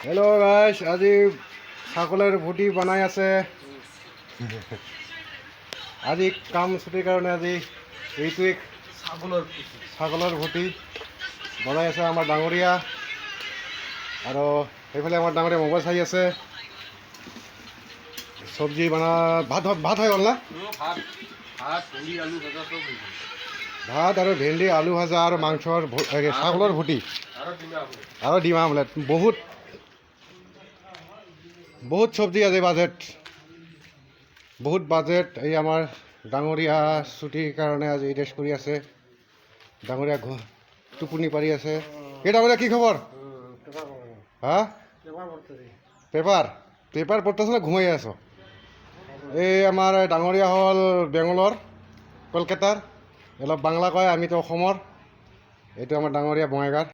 Hello' গাইছ, আজি ছাগলীৰ ভুটি বনাই আছে। আজি কাম ছুটিৰ কাৰণে আজি এইটোৱে ছাগলৰ ভুটি বনাই আছে আমাৰ ডাঙৰীয়া। আৰু সেইফালে আমাৰ ডাঙৰীয়া মোবাইল চাই আছে। চব্জি ভাত হৈ গ'ল না? ভাত আৰু ভেন্দি আলু ভাজা আৰু মাংসৰ ছাগলৰ ভুটি আৰু ডিম আমলেট। বহুত চব্জি আছে, বহুত বাজেট। এই আমাৰ ডাঙৰীয়া ছুটিৰ কাৰণে আজি ৰেষ্ট কৰি আছে। ডাঙৰীয়া টোপনি পাৰি আছে। এই ডাঙৰীয়া কি খবৰ? হা, পেপাৰ পঢ়তেছ না ঘুমাই আছ? এই আমাৰ ডাঙৰীয়া হ'ল বেংগলৰ, কলকাতাৰ। অলপ বাংলা কয়, আমিতো অসমৰ। এইটো আমাৰ ডাঙৰীয়া বঙাইগাঁৱৰ।